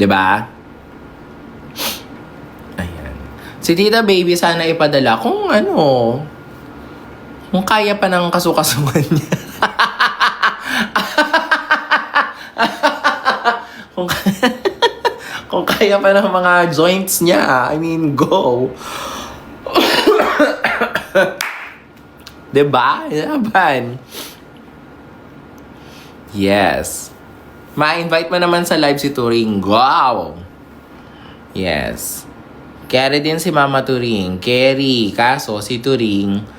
'Diba? Ayan. Si Tita Baby sana ipadala kung kung kaya pa ng kasukasuhan niya. kung kaya pa ng mga joints niya. I mean, go. Diba? Yaban. Yes. Ma-invite mo naman sa live si Turing. Wow! Yes. Carry din si Mama Turing. Carry. Kaso, si Turing,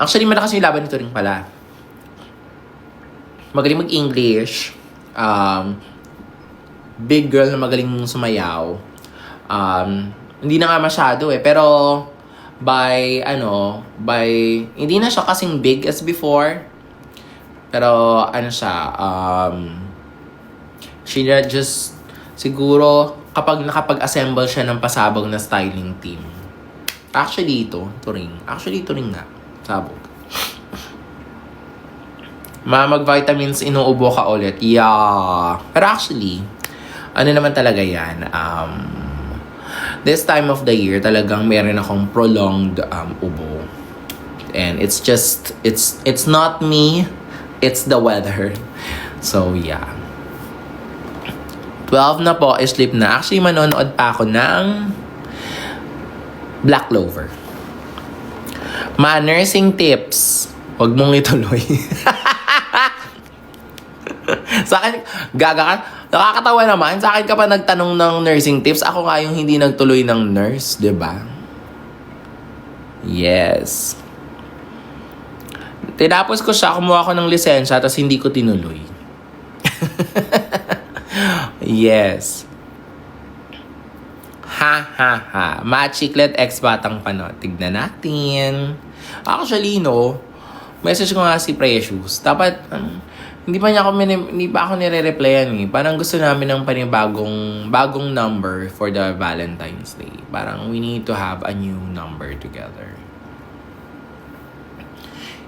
actually, malakas yung laban ni Turing pala. Magaling mag-English. Big girl na magaling sumayaw. Hindi na nga masyado pero hindi na siya kasing big as before. Pero she just siguro kapag nakapag-assemble siya ng pasabog na styling team. Actually, Turing nga. Sabog. Mag-vitamins, inuubo ka ulit. Yeah. Pero actually, naman talaga yan. This time of the year, talagang meron akong prolonged ubo. And it's not me, it's the weather. So, yeah. 12 na po, sleep na. Actually, manonood pa ako ng Black Clover. Nursing tips. Huwag mong ituloy. Sa akin, gaga ka. Nakakatawa naman. Sa akin ka pa nagtanong ng nursing tips. Ako nga yung hindi nagtuloy ng nurse, diba? Yes. Tinapos ko siya, kumuha ko ng lisensya, tapos hindi ko tinuloy. Yes. Ha. Machiklet ex Batang Panot. Tignan natin. Actually, message ko nga si Precious. Dapat, hindi pa ako nire-replyan eh. Parang gusto namin ng bagong number for the Valentine's Day. Parang we need to have a new number together.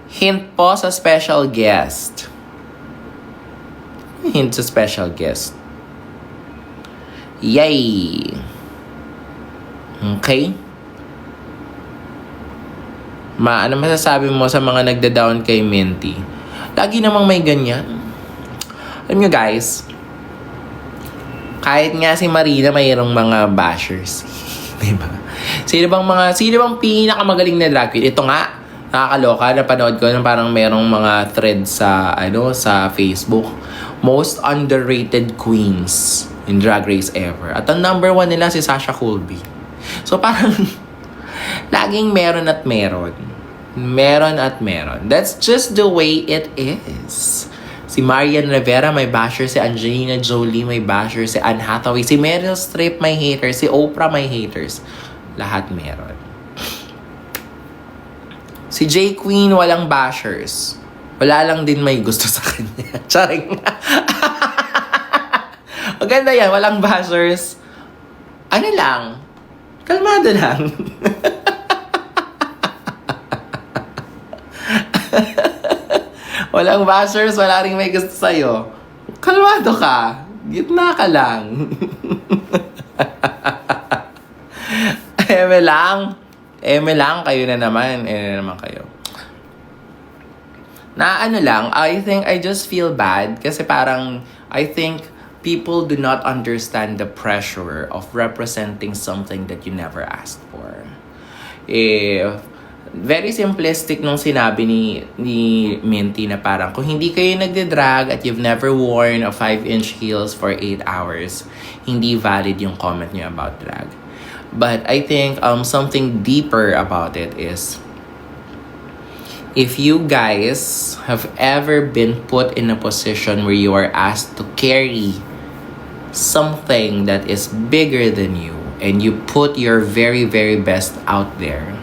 Hint po sa special guest. Hint sa special guest. Yay! Okay? Ano masasabi mo sa mga nagda-down kay Minty? Lagi namang may ganyan. Alam nyo guys, kahit nga si Marina mayroong mga bashers. Diba? Sino bang pinakamagaling na drag queen? Ito nga, nakakaloka, napanood ko na parang merong mga threads sa Facebook. Most underrated queens in Drag Race ever. At ang number 1 nila si Sasha Colby. So parang laging meron at meron. Meron at meron. That's just the way it is. Si Marian Rivera may basher, si Angelina Jolie may basher, si Anne Hathaway, si Meryl Streep may haters, si Oprah may haters. Lahat meron. Si J. Queen walang bashers. Wala lang din may gusto sa kanya. Charing. Maganda yan, walang bashers. Kalmado lang. Walang bashers, wala rin may gusto sa'yo. Kalmado ka. Gitna ka lang. Eme lang, kayo na naman. Kayo. I think I just feel bad kasi parang, I think people do not understand the pressure of representing something that you never asked for. Very simplistic nung sinabi ni Minty na parang kung hindi kayo nagde-drag at you've never worn a 5-inch heels for 8 hours, hindi valid yung comment niyo about drag. But I think something deeper about it is, if you guys have ever been put in a position where you are asked to carry something that is bigger than you and you put your very, very best out there,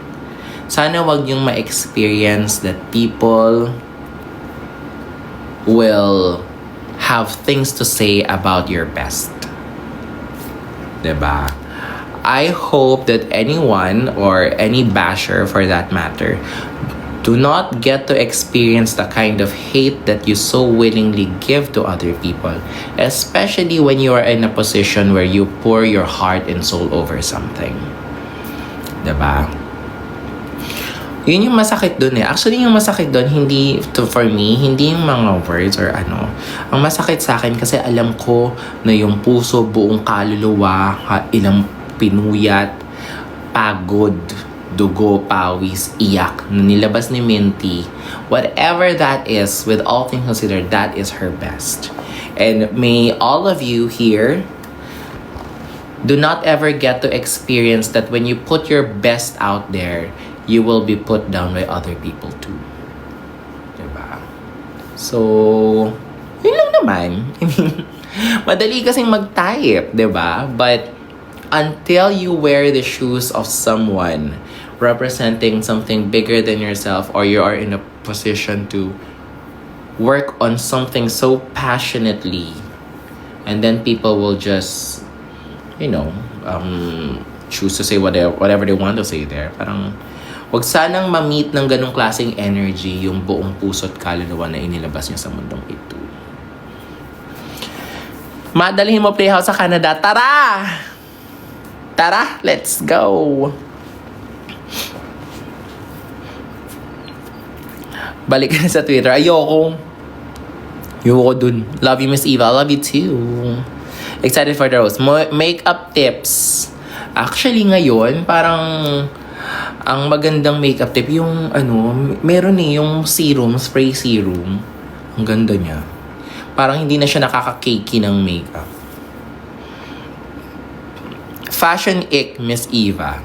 sana wag yung ma-experience that people will have things to say about your best. Diba? I hope that anyone or any basher for that matter do not get to experience the kind of hate that you so willingly give to other people, especially when you are in a position where you pour your heart and soul over something. Diba? Yun yung masakit dun eh. Actually, yung masakit dun, for me, hindi yung mga words or ano. Ang masakit sa akin kasi alam ko na yung puso, buong kaluluwa, ilang pinuyat, pagod, dugo, pawis, iyak na nilabas ni Minty. Whatever that is, with all things considered, that is her best. And may all of you here do not ever get to experience that when you put your best out there, you will be put down by other people too. Diba? So, yun lang naman. I mean, madali kasing mag-type, diba? But until you wear the shoes of someone representing something bigger than yourself, or you are in a position to work on something so passionately, and then people will just, choose to say whatever they want to say there. Parang, wag sanang ma-meet ng ganong klaseng energy yung buong puso't kaluluwa na inilabas niya sa mundong ito. Madalhin mo Playhouse sa Canada. Tara! Tara, let's go! Balik ka na sa Twitter. Ayoko dun. Love you, Miss Eva. Love you too. Excited for the roast. Makeup tips. Actually, ngayon, parang ang magandang makeup tip, yung meron yung serum, spray serum. Ang ganda niya. Parang hindi na siya nakaka-cakey ng makeup. Fashion ick, Miss Eva.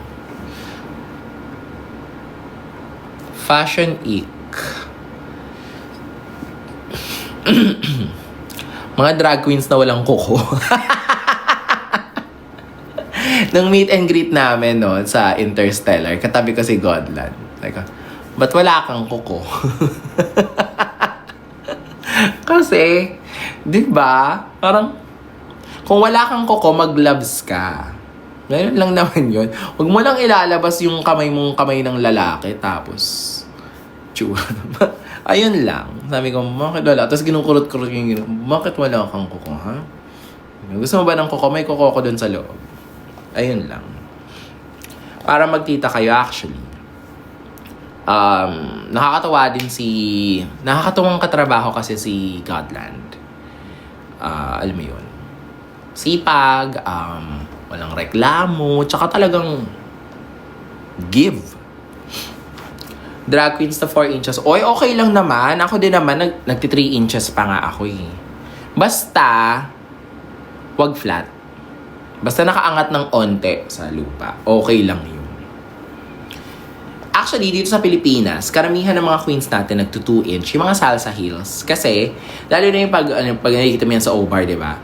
Fashion ick. Mga drag queens na walang kuko. Nung meet and greet namin sa Interstellar, katabi ko si Godland. Like, ba't wala kang kuko? Kasi, di ba? Parang, kung wala kang kuko, mag-gloves ka. Ganun lang naman yun. Huwag mo lang ilalabas yung kamay ng lalaki, tapos, ayun lang. Sabi ko, bakit wala? Tapos ginukurot-kurot yung bakit wala kang kuko, ha? Gusto mo ba ng kuko? May kuko ko dun sa loob. Ayun lang. Para magtita kayo, actually. Nakakatuwang katrabaho kasi si Godland. Alam mo yun. Sipag, walang reklamo, tsaka talagang give. Drag queens na 4 inches. Oy, okay lang naman. Ako din naman, nagti 3 inches pa nga ako eh. Basta, wag flat. Basta nakaangat ng onte sa lupa. Okay lang yun. Actually, dito sa Pilipinas, karamihan ng mga queens natin nagto 2 inch. Yung mga salsa heels. Kasi, lalo na yung pag nakikita mo yan sa O-Bar, di ba?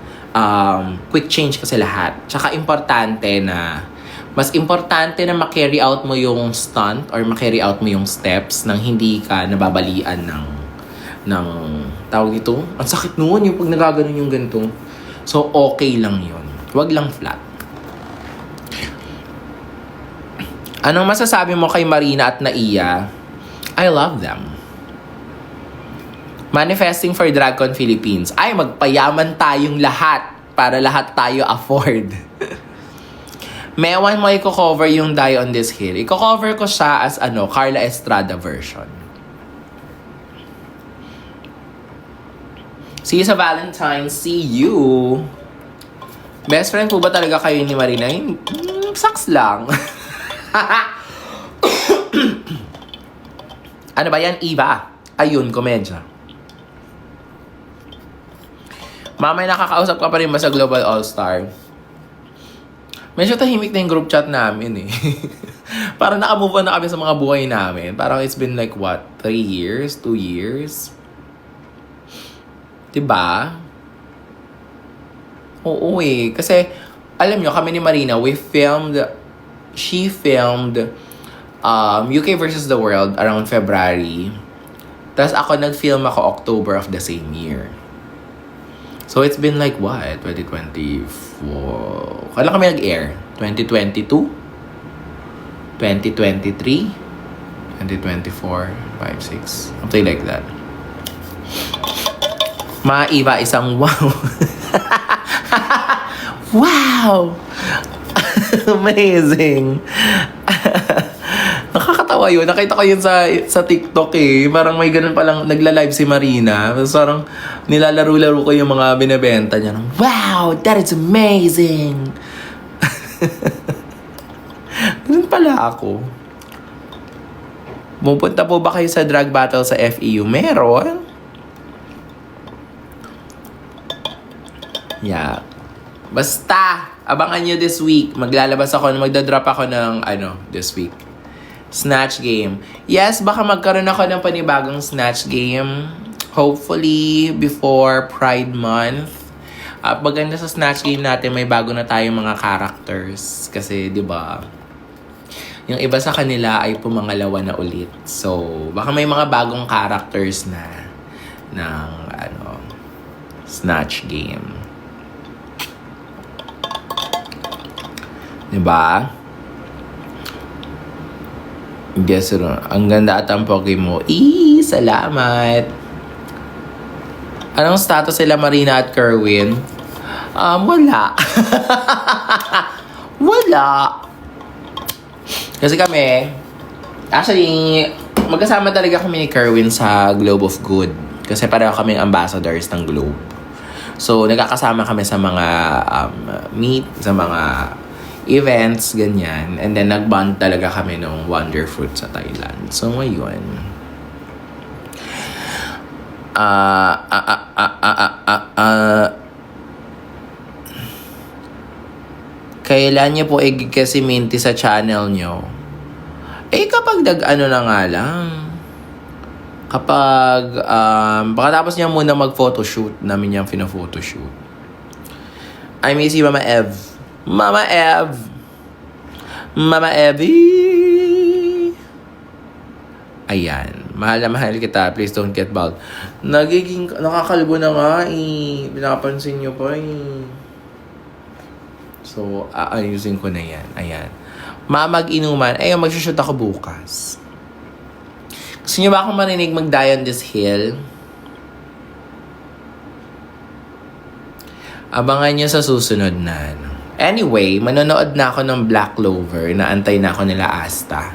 Quick change kasi lahat. Tsaka mas importante na ma-carry out mo yung stunt or ma-carry out mo yung steps nang hindi ka nababalian ng tawag dito. Ang sakit noon yung pag nagaganon yung ganito. So, okay lang yun. Wag lang flat. Anong masasabi mo kay Marina at Naiya? I love them. Manifesting for DragCon Philippines. Ay, magpayaman tayong lahat para lahat tayo afford. Mewan mo i-cover yung Die on This Hill. I-cover ko siya as Carla Estrada version. See you sa Valentine's. See you. Best friend po ba talaga kayo ni Marina? Sucks lang. Ano ba yan, Eva? Ayun, komedya. Mamay nakakausap ka pa rin ba sa Global All-Star? Medyo tahimik na yung group chat namin eh. Parang nakamove on na kami sa mga buhay namin. Parang it's been like what? 3 years? 2 years? Diba? Oo eh. Kasi, alam nyo, kami ni Marina, she filmed UK versus the World around February. Tapos nag-film ako October of the same year. So, it's been like what? 2024? Kailan kami nag-air? 2022? 2023? 2024, 5, 6. Something like that. Mga iba, isang wow. Wow! Amazing! Nakakatawa yun. Nakita ko yun sa TikTok eh. Parang may ganun palang nagla-live si Marina. Tapos parang nilalaro-laro ko yung mga binibenta niya. Wow! That is amazing! Ganun pala ako. Pupunta po ba kayo sa drag battle sa FEU? Meron. Yeah. Basta, abangan nyo this week. Maglalabas ako, magdadrop ako ng, this week. Snatch game. Yes, baka magkaroon ako ng panibagong snatch game. Hopefully, before Pride Month. At maganda sa snatch game natin, may bago na tayong mga characters. Kasi, di ba, yung iba sa kanila ay pumangalawa na ulit. So, baka may mga bagong characters na ng, snatch game. Diba? Guess it. Ang ganda at ang pogi mo. Salamat. Anong status sila Marina at Kerwin? Wala. Wala. Kasi kami, actually, magkasama talaga kami ni Kerwin sa Globe of Good. Kasi pareho kaming ambassadors ng Globe. So, nagkakasama kami sa mga meet, sa mga events, ganyan. And then, nag-bond talaga kami ng Wonder Fruit sa Thailand. So, ngayon. Kailan niyo po i-gig si Minty sa channel niyo? Kapag na nga lang. Kapag, pagkatapos niya muna mag-photoshoot, namin niyang pina-photoshoot. I miss you, Mama Ev. Mama Ev. Mama Evie. Ayan. Mahal na mahal kita. Please don't get bald. Nakakalbo na nga eh. Pinapansin niyo pa eh. So, aayusin ko na yan. Ayan. Mag-inuman. Ayun, mag-shoot ako bukas. Gusto niyo ba akong marinig mag-die on this hill? Abangan niyo sa susunod na. Anyway, manonood na ako ng Black Clover. Naantay na ako nila Asta.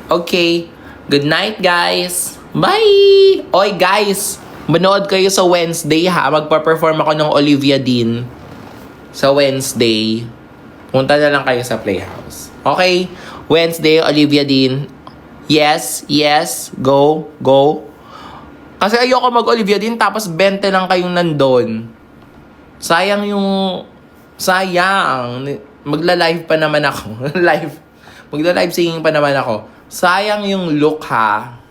Okay. Good night, guys. Bye! Oy, guys. Manood kayo sa Wednesday, ha? Magpa-perform ako ng Olivia Dean. Sa Wednesday. Punta na lang kayo sa Playhouse. Okay? Wednesday, Olivia Dean. Yes. Go. Kasi ayoko mag-Olivia Dean tapos 20 lang kayong nandun. Sayang. Magla-live pa naman ako. Magla-live singing pa naman ako. Sayang yung look, ha.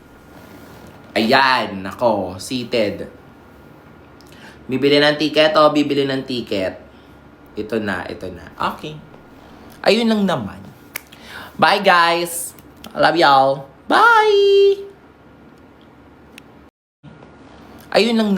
Ayan, nako, seated. Bibili ng ticket. Ito na. Okay. Ayun lang naman. Bye, guys. I love y'all. Bye! Ayun lang naman.